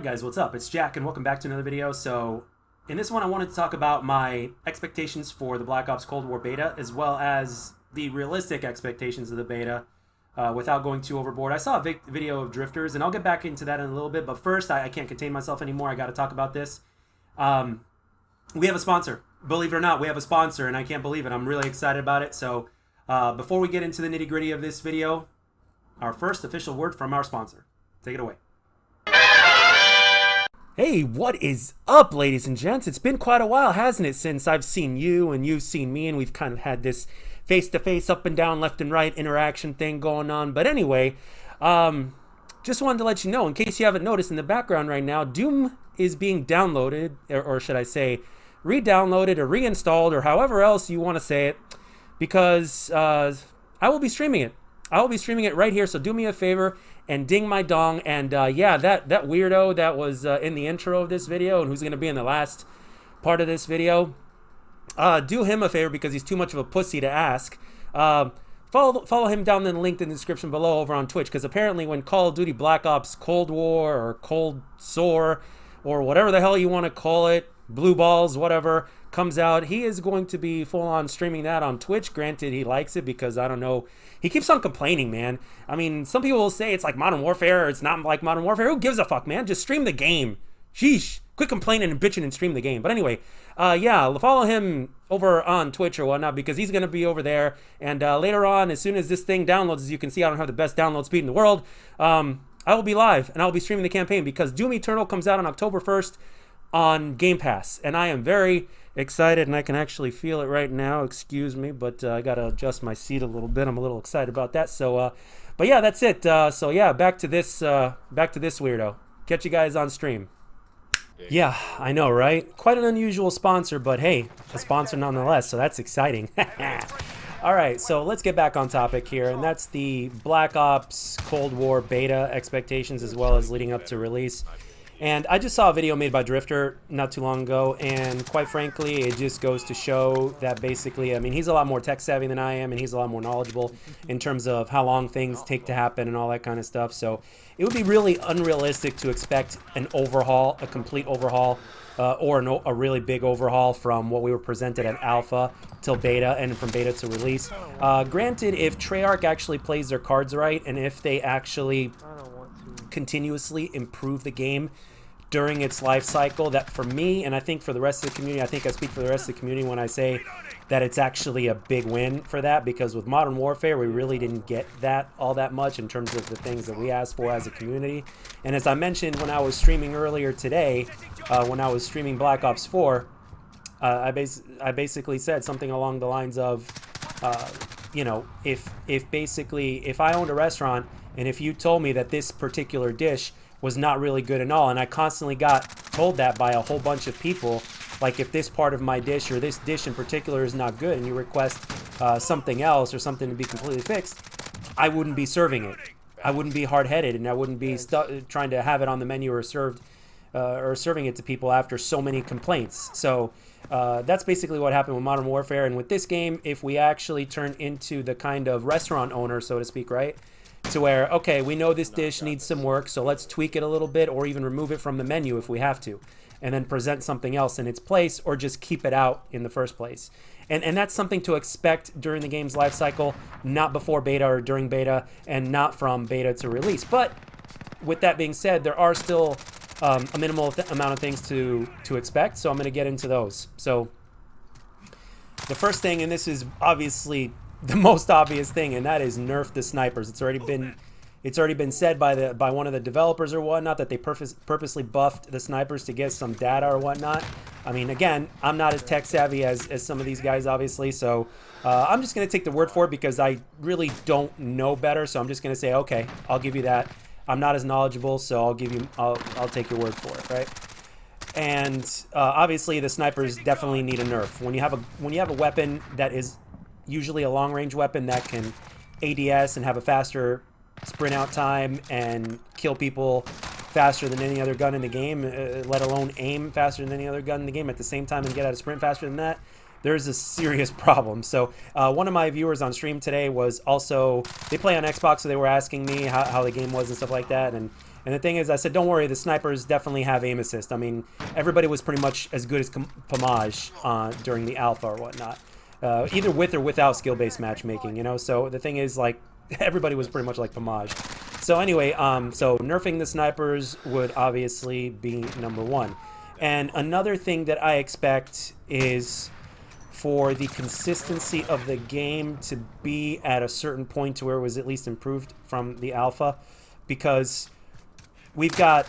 guys, what's up? It's Jack and welcome back to another video. So in this one I wanted to talk about my expectations for the Black Ops Cold War beta as well as the realistic expectations of the beta without going too overboard. I saw a video of drifters and I'll get back into that in a little bit, but first I can't contain myself anymore. I got to talk about this. We have a sponsor. Believe it or not, we have a sponsor and I can't believe it. I'm really excited about it. So before we get into the nitty-gritty of this video, our first official word from our sponsor. Take it away. Hey, what is up, ladies and gents? It's been quite a while, hasn't it, since I've seen you and you've seen me, and we've kind of had this face-to-face, up and down, left and right interaction thing going on. But anyway, just wanted to let you know, in case you haven't noticed, in the background right now, Doom is being downloaded, or should I say, re-downloaded or reinstalled, or however else you want to say it, because I will be streaming it. I will be streaming it right here, so do me a favor and ding my dong. And yeah, that weirdo that was in the intro of this video and who's going to be in the last part of this video, do him a favor because he's too much of a pussy to ask. Follow him down in the link in the description below over on Twitch, because apparently when Call of Duty Black Ops Cold War or Cold Sore or whatever the hell you want to call it, Blue Balls, whatever, comes out, he is going to be full-on streaming that on Twitch. Granted, he likes it because, I don't know, he keeps on complaining, man. I mean, some people will say it's like Modern Warfare, or it's not like Modern Warfare. Who gives a fuck, man? Just stream the game. Sheesh. Quit complaining and bitching and stream the game. But anyway, yeah, follow him over on Twitch or whatnot, because he's going to be over there. And later on, as soon as this thing downloads, as you can see, I don't have the best download speed in the world. I will be live, and I will be streaming the campaign, because Doom Eternal comes out on October 1st on Game Pass. And I am very excited, and I can actually feel it right now. Excuse me, but I got to adjust my seat a little bit. I'm a little excited about that. So, but yeah, that's it. So yeah, back to this weirdo. Catch you guys on stream. Yeah, I know, right? Quite an unusual sponsor, but hey, a sponsor nonetheless, so that's exciting. All right, so let's get back on topic here, and that's the Black Ops Cold War beta expectations as well as leading up to release. And I just saw a video made by Drifter not too long ago, and quite frankly, it just goes to show that basically, I mean, he's a lot more tech savvy than I am, and he's a lot more knowledgeable in terms of how long things take to happen and all that kind of stuff. So it would be really unrealistic to expect an overhaul, a complete overhaul, or a really big overhaul from what we were presented at Alpha till Beta, and from Beta to release. Granted, if Treyarch actually plays their cards right, and if they actually continuously improve the game during its life cycle, that for me, and I think for the rest of the community, I think I speak for the rest of the community when I say that it's actually a big win for that, because with Modern Warfare we really didn't get that all that much in terms of the things that we asked for as a community. And as I mentioned when I was streaming earlier today, when I was streaming Black Ops 4, I basically said something along the lines of, you know, if I owned a restaurant and if you told me that this particular dish was not really good at all, and I constantly got told that by a whole bunch of people, like if this part of my dish or this dish in particular is not good and you request something else or something to be completely fixed, I wouldn't be serving it. I wouldn't be hard-headed, and I wouldn't be trying to have it on the menu or serving it to people after so many complaints. So that's basically what happened with Modern Warfare. And with this game, if we actually turn into the kind of restaurant owner, so to speak, right, to where, okay, we know this dish needs some work, so let's tweak it a little bit or even remove it from the menu if we have to, and then present something else in its place, or just keep it out in the first place. And that's something to expect during the game's life cycle, not before beta or during beta, and not from beta to release. But with that being said, there are still a minimal amount of things to expect, so I'm going to get into those. So the first thing, and this is obviously the most obvious thing, and that is nerf the snipers. It's already been said by one of the developers or whatnot that they purposely buffed the snipers to get some data or whatnot. I mean, again, I'm not as tech savvy as some of these guys, obviously, so I'm just going to take the word for it because I really don't know better. So I'm just going to say, okay, I'll give you that. I'm not as knowledgeable, so I'll take your word for it, right? And obviously, the snipers definitely need a nerf. When you have a weapon that is usually a long-range weapon that can ADS and have a faster sprint out time and kill people faster than any other gun in the game, let alone aim faster than any other gun in the game at the same time and get out of sprint faster than that, there's a serious problem. So one of my viewers on stream today was also, they play on Xbox, so they were asking me how the game was and stuff like that, and And the thing is, I said, don't worry, the snipers definitely have aim assist. I mean, everybody was pretty much as good as Pomage during the alpha or whatnot. Either with or without skill-based matchmaking, you know? So the thing is, like, everybody was pretty much like Pomage. So anyway, so nerfing the snipers would obviously be number one. And another thing that I expect is for the consistency of the game to be at a certain point to where it was at least improved from the alpha, because we've got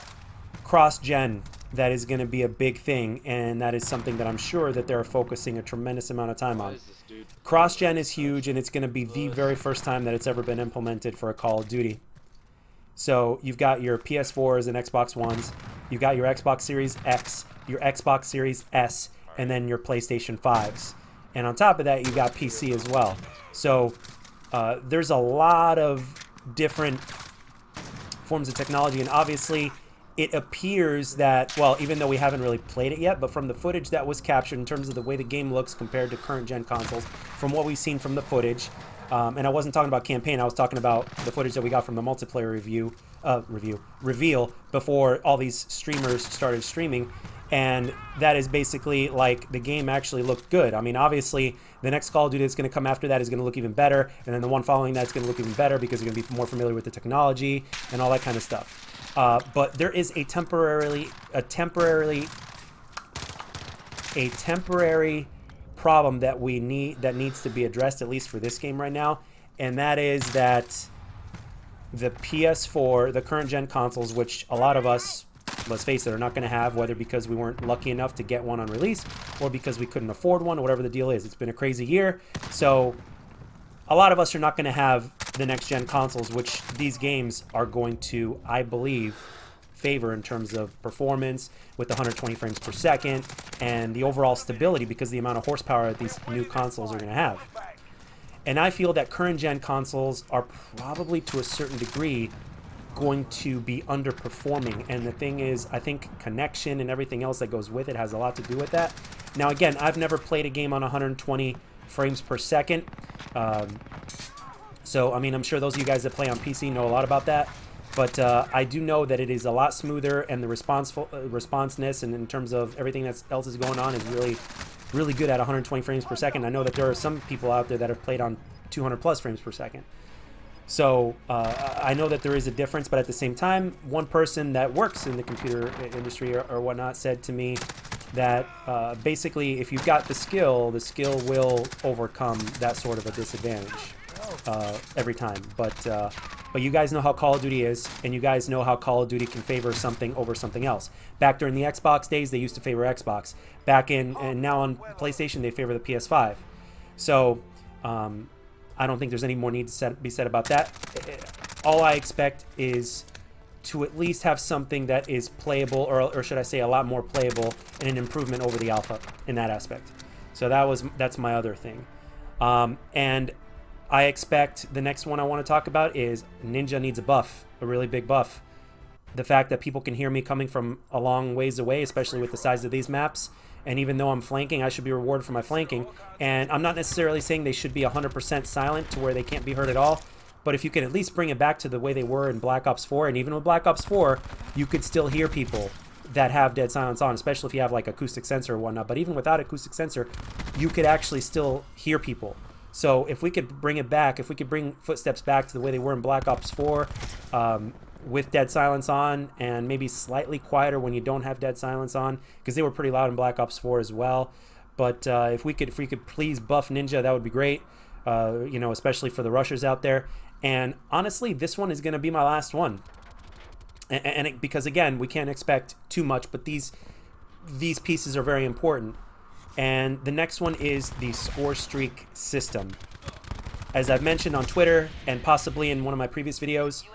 cross-gen that is going to be a big thing, and that is something that I'm sure that they're focusing a tremendous amount of time on. Cross-gen is huge, and it's going to be the very first time that it's ever been implemented for a Call of Duty. So you've got your PS4s and Xbox Ones, you've got your Xbox Series X, your Xbox Series S, and then your PlayStation 5s. And on top of that, you've got PC as well. So there's a lot of different forms of technology, and obviously it appears that, well, even though we haven't really played it yet, but from the footage that was captured in terms of the way the game looks compared to current gen consoles, from what we've seen from the footage, and I wasn't talking about campaign, I was talking about the footage that we got from the multiplayer reveal before all these streamers started streaming. And that is basically like the game actually looked good. I mean, obviously, the next Call of Duty that's going to come after that is going to look even better. And then the one following that is going to look even better because you're going to be more familiar with the technology and all that kind of stuff. But there is a temporary problem that needs to be addressed, at least for this game right now. And that is that the PS4, the current gen consoles, which a lot of us, let's face it, are not going to have, whether because we weren't lucky enough to get one on release or because we couldn't afford one, or whatever the deal is. It's been a crazy year, so a lot of us are not going to have the next gen consoles, which these games are going to, I believe, favor in terms of performance with the 120 frames per second and the overall stability, because the amount of horsepower that these new consoles are going to have. And I feel that current gen consoles are probably to a certain degree going to be underperforming, and the thing is, I think connection and everything else that goes with it has a lot to do with that. Now again, I've never played a game on 120 frames per second, so I mean, I'm sure those of you guys that play on PC know a lot about that, but I do know that it is a lot smoother, and the responsiveness and in terms of everything else is going on is really good at 120 frames per second. I know that there are some people out there that have played on 200 plus frames per second. So I know that there is a difference, but at the same time, one person that works in the computer industry or whatnot said to me that basically if you've got the skill will overcome that sort of a disadvantage every time. But you guys know how Call of Duty is, and you guys know how Call of Duty can favor something over something else. Back during the Xbox days, they used to favor Xbox. And now on PlayStation, they favor the PS5. So I don't think there's any more need to be said about that. All I expect is to at least have something that is playable, or should I say a lot more playable, and an improvement over the alpha in that aspect. So that's my other thing. And I expect the next one I want to talk about is Ninja needs a buff, a really big buff. The fact that people can hear me coming from a long ways away, especially with the size of these maps, and even though I'm flanking, I should be rewarded for my flanking. And I'm not necessarily saying they should be 100% silent to where they can't be heard at all, but if you can at least bring it back to the way they were in Black Ops 4, and even with Black Ops 4, you could still hear people that have dead silence on, especially if you have like acoustic sensor or whatnot. But even without acoustic sensor, you could actually still hear people. So if we could bring it back, if we could bring footsteps back to the way they were in Black Ops 4, with dead silence on, and maybe slightly quieter when you don't have dead silence on, because they were pretty loud in Black Ops 4 as well. But if we could please buff Ninja, that would be great. You know, especially for the rushers out there. And honestly, this one is going to be my last one. Because again, we can't expect too much, but these pieces are very important. And the next one is the score streak system. As I've mentioned on Twitter and possibly in one of my previous videos,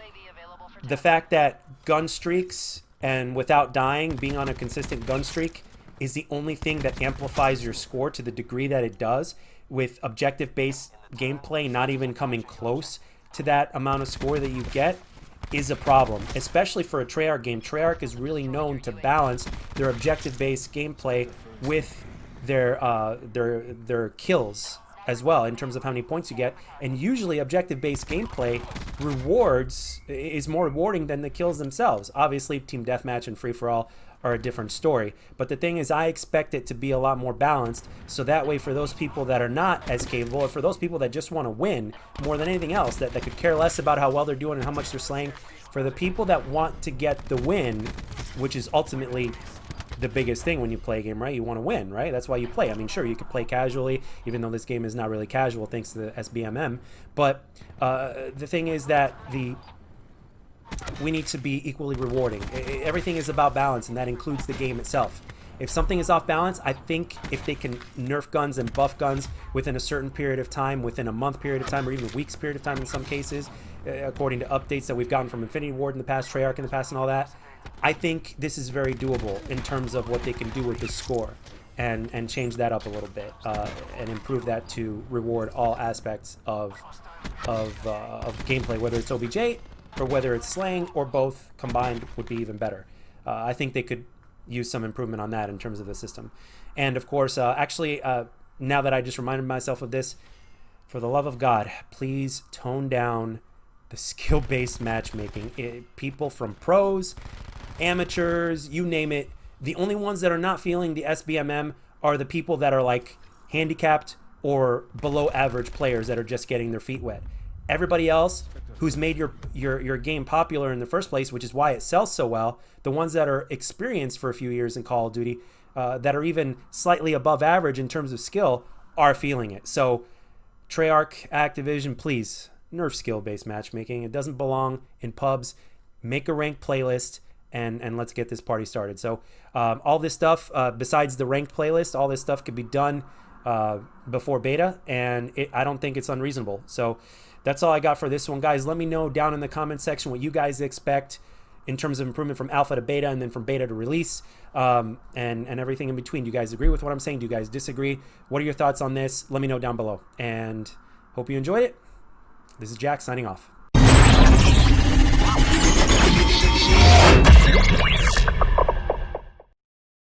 the fact that gun streaks and without dying, being on a consistent gun streak, is the only thing that amplifies your score to the degree that it does, with objective-based gameplay not even coming close to that amount of score that you get, is a problem, especially for a Treyarch game. Treyarch is really known to balance their objective-based gameplay with their kills. as well in terms of how many points you get. And usually objective-based gameplay is more rewarding than the kills themselves. Obviously, team deathmatch and free-for-all are a different story. But the thing is, I expect it to be a lot more balanced, so that way for those people that are not as capable, or for those people that just want to win more than anything else, that could care less about how well they're doing and how much they're slaying, for the people that want to get the win, which is ultimately the biggest thing when you play a game, right? You want to win, right? That's why you play. I mean, sure, you could play casually, even though this game is not really casual thanks to the SBMM. But the thing is that we need to be equally rewarding. Everything is about balance, and that includes the game itself. If something is off balance, I think if they can nerf guns and buff guns within a certain period of time, within a month period of time, or even a week's period of time in some cases, according to updates that we've gotten from Infinity Ward in the past, Treyarch in the past, and all that, I think this is very doable in terms of what they can do with this score, and change that up a little bit, and improve that to reward all aspects of gameplay, whether it's OBJ or whether it's slaying, or both combined would be even better. I think they could use some improvement on that in terms of the system. And of course, now that I just reminded myself of this, for the love of God, please tone down the skill-based matchmaking. People from pros, amateurs, you name it, the only ones that are not feeling the SBMM are the people that are like handicapped or below average players that are just getting their feet wet. Everybody else who's made your game popular in the first place, which is why it sells so well, the ones that are experienced for a few years in Call of Duty, that are even slightly above average in terms of skill, are feeling it. So Treyarch, Activision, please nerf skill-based matchmaking. It doesn't belong in pubs. Make a ranked playlist, and let's get this party started. So all this stuff, besides the ranked playlist, all this stuff could be done before beta, and I don't think it's unreasonable. So that's all I got for this one, guys. Let me know down in the comment section what you guys expect in terms of improvement from alpha to beta, and then from beta to release, and everything in between. Do you guys agree with what I'm saying? Do you guys disagree? What are your thoughts on this? Let me know down below, and hope you enjoyed it. This is Jack signing off.